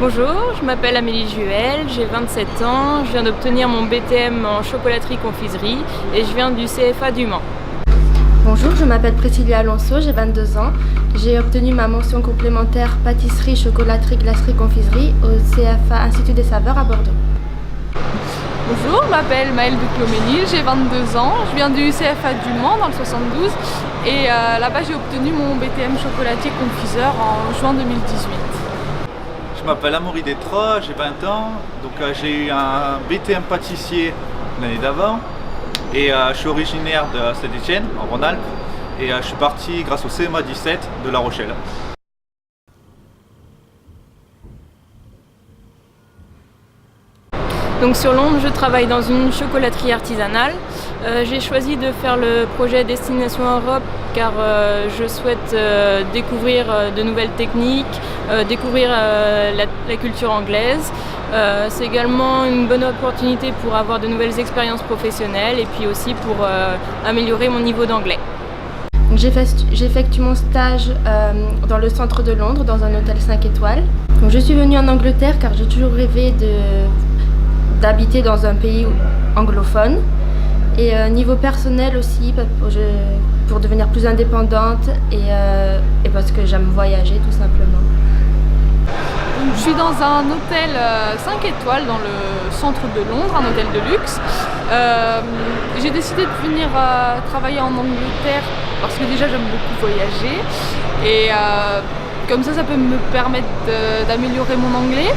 Bonjour, je m'appelle Amélie Juel, j'ai 27 ans, je viens d'obtenir mon BTM en chocolaterie-confiserie et je viens du CFA du Mans. Bonjour, je m'appelle Priscilla Alonso, j'ai 22 ans. J'ai obtenu ma mention complémentaire pâtisserie, chocolaterie, glacerie, confiserie au CFA Institut des Saveurs à Bordeaux. Bonjour, je m'appelle Maëlle de Cloménil, j'ai 22 ans, je viens du CFA du Mans dans le 72 et là-bas j'ai obtenu mon BTM chocolatier confiseur en juin 2018. Je m'appelle Amaury Détra, j'ai 20 ans, donc j'ai eu un BTM pâtissier l'année d'avant et je suis originaire de Saint-Étienne, en Rhône-Alpes, et je suis parti grâce au CMA 17 de La Rochelle. Donc sur Londres, je travaille dans une chocolaterie artisanale. J'ai choisi de faire le projet Destination Europe car je souhaite découvrir de nouvelles techniques, découvrir la culture anglaise. C'est également une bonne opportunité pour avoir de nouvelles expériences professionnelles et puis aussi pour améliorer mon niveau d'anglais. J'effectue mon stage dans le centre de Londres, dans un hôtel 5 étoiles. Donc, je suis venue en Angleterre car j'ai toujours rêvé d'habiter dans un pays anglophone et niveau personnel aussi pour devenir plus indépendante et parce que j'aime voyager tout simplement. Je suis dans un hôtel 5 étoiles dans le centre de Londres, un hôtel de luxe. J'ai décidé de venir travailler en Angleterre parce que déjà j'aime beaucoup voyager et comme ça peut me permettre d'améliorer mon anglais.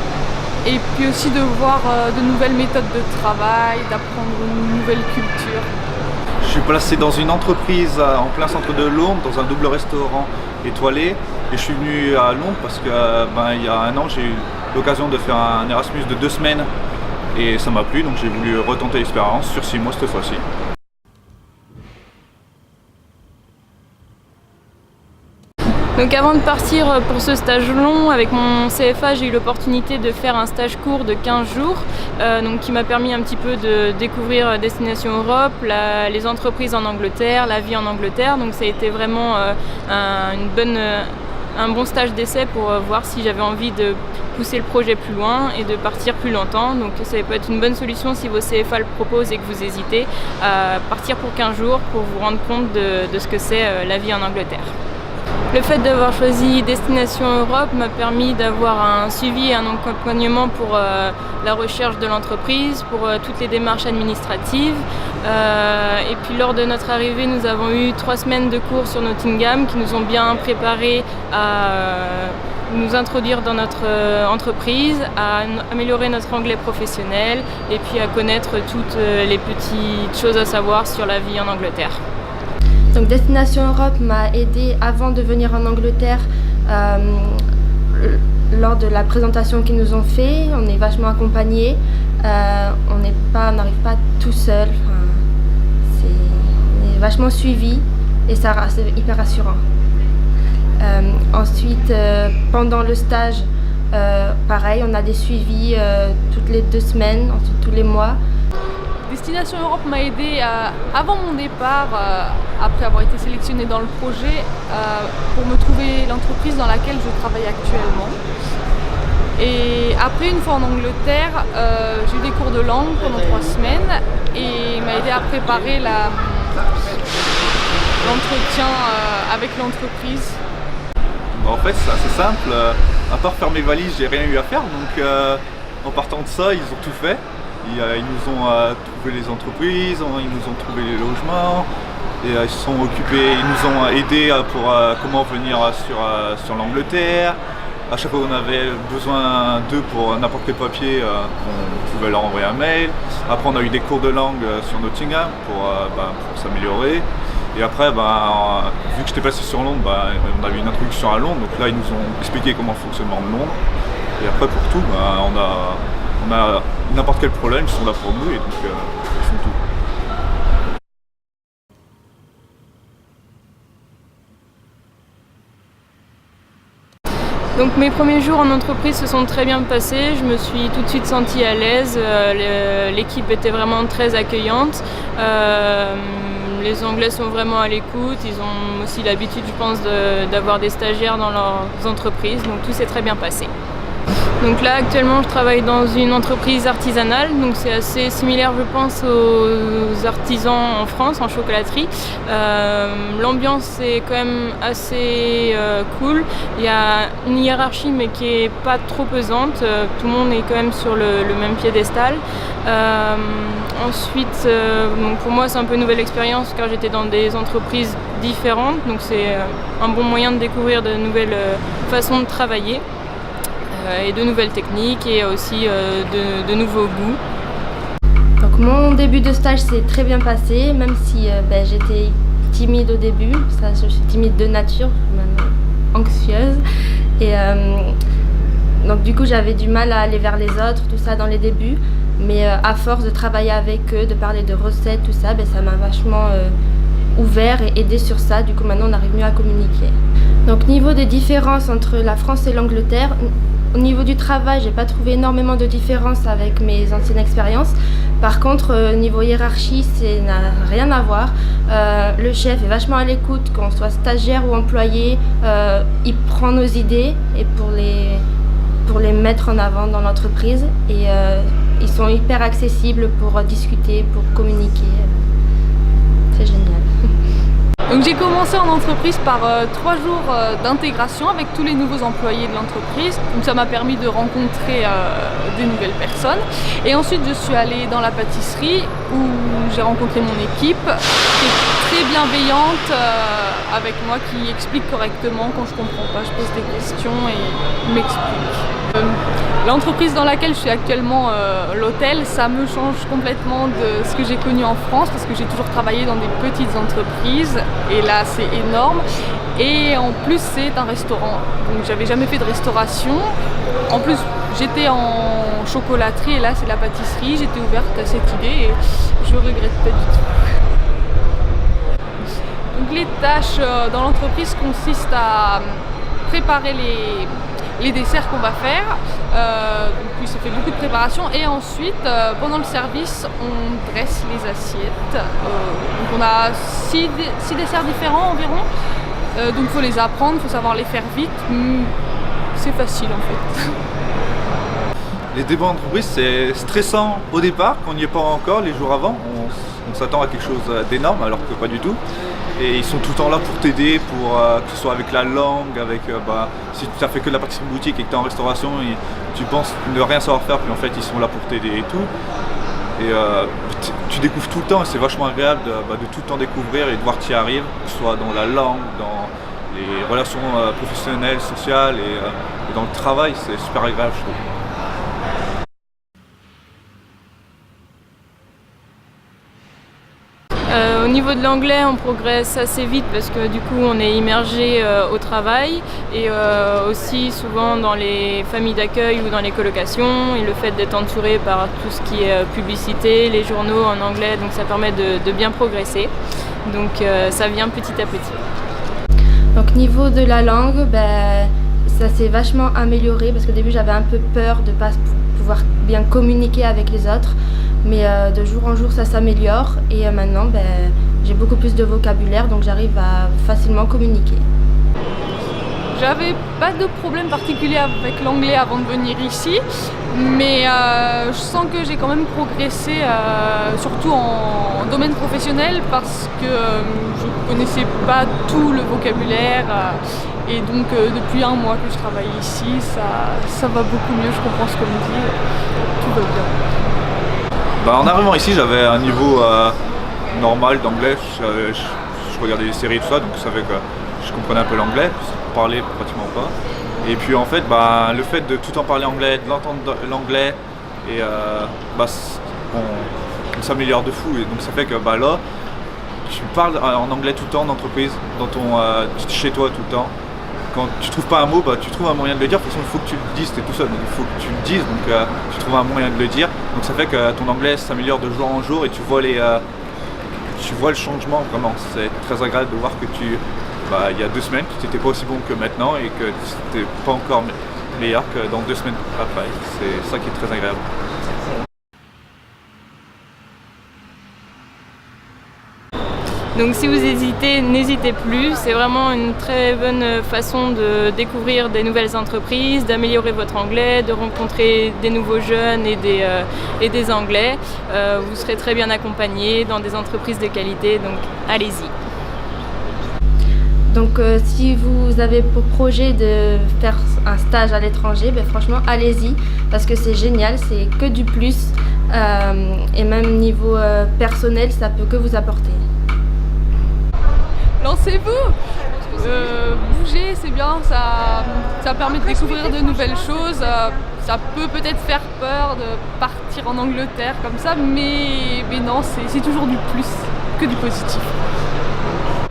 Et puis aussi de voir de nouvelles méthodes de travail, d'apprendre une nouvelle culture. Je suis placé dans une entreprise en plein centre de Londres, dans un double restaurant étoilé. Et je suis venu à Londres parce que il y a un an, j'ai eu l'occasion de faire un Erasmus de 2 semaines. Et ça m'a plu, donc j'ai voulu retenter l'expérience sur 6 mois cette fois-ci. Donc avant de partir pour ce stage long, avec mon CFA, j'ai eu l'opportunité de faire un stage court de 15 jours qui m'a permis un petit peu de découvrir Destination Europe, les entreprises en Angleterre, la vie en Angleterre. Donc ça a été vraiment un bon stage d'essai pour voir si j'avais envie de pousser le projet plus loin et de partir plus longtemps. Donc ça peut être une bonne solution si vos CFA le proposent et que vous hésitez à partir pour 15 jours pour vous rendre compte de ce que c'est la vie en Angleterre. Le fait d'avoir choisi Destination Europe m'a permis d'avoir un suivi et un accompagnement pour la recherche de l'entreprise, pour toutes les démarches administratives. Et puis lors de notre arrivée, nous avons eu 3 semaines de cours sur Nottingham qui nous ont bien préparés à nous introduire dans notre entreprise, à améliorer notre anglais professionnel et puis à connaître toutes les petites choses à savoir sur la vie en Angleterre. Donc Destination Europe m'a aidée avant de venir en Angleterre lors de la présentation qu'ils nous ont fait. On est vachement accompagnés, on n'arrive pas tout seul, on est vachement suivis et c'est hyper rassurant. Ensuite, pendant le stage, pareil, on a des suivis toutes les 2 semaines, ensuite tous les mois. Destination Europe m'a aidé avant mon départ, après avoir été sélectionnée dans le projet, pour me trouver l'entreprise dans laquelle je travaille actuellement. Et après, une fois en Angleterre, j'ai eu des cours de langue pendant 3 semaines et m'a aidé à préparer l'entretien avec l'entreprise. En fait, c'est assez simple. À part faire mes valises, j'ai rien eu à faire. Donc en partant de ça, ils ont tout fait. Ils nous ont trouvé les entreprises, ils nous ont trouvé les logements, et ils se sont occupés, ils nous ont aidés pour comment venir sur l'Angleterre. À chaque fois qu'on avait besoin d'eux pour n'importe quel papier, on pouvait leur envoyer un mail. Après, on a eu des cours de langue sur Nottingham pour s'améliorer. Et après, vu que j'étais passé sur Londres, on a eu une introduction à Londres. Donc là, ils nous ont expliqué comment fonctionne Londres. Et après, pour tout, on a n'importe quel problème, ils sont là pour nous et donc ils font tout. Donc mes premiers jours en entreprise se sont très bien passés, je me suis tout de suite sentie à l'aise, l'équipe était vraiment très accueillante, les Anglais sont vraiment à l'écoute, ils ont aussi l'habitude je pense d'avoir des stagiaires dans leurs entreprises, donc tout s'est très bien passé. Donc là actuellement je travaille dans une entreprise artisanale, donc c'est assez similaire je pense aux artisans en France, en chocolaterie. L'ambiance est quand même assez cool, il y a une hiérarchie mais qui est pas trop pesante, tout le monde est quand même sur le même piédestal. Ensuite, donc pour moi c'est un peu une nouvelle expérience car j'étais dans des entreprises différentes, donc c'est un bon moyen de découvrir de nouvelles façons de travailler. Et de nouvelles techniques et aussi de nouveaux goûts. Donc mon début de stage s'est très bien passé, même si j'étais timide au début. Ça, je suis timide de nature, même anxieuse. Et donc du coup j'avais du mal à aller vers les autres, tout ça dans les débuts. Mais à force de travailler avec eux, de parler de recettes, tout ça, ça m'a vachement ouvert et aidé sur ça. Du coup maintenant on arrive mieux à communiquer. Donc niveau des différences entre la France et l'Angleterre, au niveau du travail, j'ai pas trouvé énormément de différences avec mes anciennes expériences. Par contre, niveau hiérarchie, ça n'a rien à voir. Le chef est vachement à l'écoute, qu'on soit stagiaire ou employé. Il prend nos idées et pour les mettre en avant dans l'entreprise. Et ils sont hyper accessibles pour discuter, pour communiquer. C'est génial. Donc j'ai commencé en entreprise par 3 jours d'intégration avec tous les nouveaux employés de l'entreprise. Donc ça m'a permis de rencontrer des nouvelles personnes. Et ensuite je suis allée dans la pâtisserie où j'ai rencontré mon équipe qui est très bienveillante avec moi, qui explique correctement quand je comprends pas. Je pose des questions et m'explique. L'entreprise dans laquelle je suis actuellement, l'hôtel, ça me change complètement de ce que j'ai connu en France parce que j'ai toujours travaillé dans des petites entreprises et là c'est énorme. Et en plus c'est un restaurant, donc j'avais jamais fait de restauration. En plus j'étais en chocolaterie et là c'est la pâtisserie, j'étais ouverte à cette idée et je regrette pas du tout. Donc les tâches dans l'entreprise consistent à préparer les desserts qu'on va faire, donc oui, ça fait beaucoup de préparation et ensuite pendant le service on dresse les assiettes. Donc on a 6 desserts différents environ, donc il faut les apprendre, il faut savoir les faire vite, c'est facile en fait. Les débats d'entreprise c'est stressant au départ, quand on n'y est pas encore les jours avant, on s'attend à quelque chose d'énorme alors que pas du tout. Et ils sont tout le temps là pour t'aider, pour que ce soit avec la langue, avec si tu n'as fait que de la pâtisserie boutique et que tu es en restauration, et tu penses ne rien savoir faire, puis en fait ils sont là pour t'aider et tout. Et tu découvres tout le temps et c'est vachement agréable de tout le temps découvrir et de voir que tu y arrives, que ce soit dans la langue, dans les relations professionnelles, sociales et dans le travail, c'est super agréable je trouve. Au niveau de l'anglais, on progresse assez vite parce que du coup on est immergé au travail et aussi souvent dans les familles d'accueil ou dans les colocations, et le fait d'être entouré par tout ce qui est publicité, les journaux en anglais, donc ça permet de bien progresser. Donc ça vient petit à petit. Donc niveau de la langue, ça s'est vachement amélioré parce qu'au début j'avais un peu peur de ne pas pouvoir bien communiquer avec les autres. Mais de jour en jour ça s'améliore et maintenant j'ai beaucoup plus de vocabulaire, donc j'arrive à facilement communiquer. J'avais pas de problème particulier avec l'anglais avant de venir ici, mais je sens que j'ai quand même progressé, surtout en domaine professionnel, parce que je connaissais pas tout le vocabulaire. Et donc depuis 1 mois que je travaille ici, ça va beaucoup mieux, je comprends ce qu'on me dit, tout va bien. En arrivant ici, j'avais un niveau normal d'anglais, je regardais des séries et tout ça, donc je savais que je comprenais un peu l'anglais, parler pratiquement pas. Et puis en fait, le fait de tout le temps parler anglais, de l'entendre l'anglais, et on s'améliore de fou. Et donc ça fait que là, tu parles en anglais tout le temps en entreprise, chez toi tout le temps. Quand tu trouves pas un mot, tu trouves un moyen de le dire. De toute façon, il faut que tu le dises, t'es tout seul, donc il faut que tu le dises, donc tu trouves un moyen de le dire. Donc ça fait que ton anglais s'améliore de jour en jour et tu vois le changement vraiment. C'est très agréable de voir que il y a 2 semaines, tu n'étais pas aussi bon que maintenant et que tu n'étais pas encore meilleur que dans 2 semaines après. C'est ça qui est très agréable. Donc si vous hésitez, n'hésitez plus. C'est vraiment une très bonne façon de découvrir des nouvelles entreprises, d'améliorer votre anglais, de rencontrer des nouveaux jeunes et des Anglais. Vous serez très bien accompagné dans des entreprises de qualité, donc allez-y. Donc si vous avez pour projet de faire un stage à l'étranger, franchement allez-y parce que c'est génial, c'est que du plus et même niveau personnel ça peut que vous apporter. Lancez-vous, bougez, c'est bien, ça permet de découvrir de nouvelles choses. Ça peut peut-être faire peur de partir en Angleterre comme ça, mais non, c'est toujours du plus que du positif.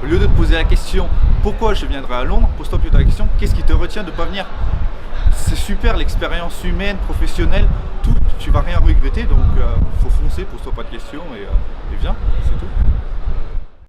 Au lieu de te poser la question pourquoi je viendrai à Londres, pose-toi plutôt la question qu'est-ce qui te retient de ne pas venir. C'est super l'expérience humaine, professionnelle, tout, tu vas rien regretter, donc faut foncer, pose-toi pas de questions et viens, c'est tout.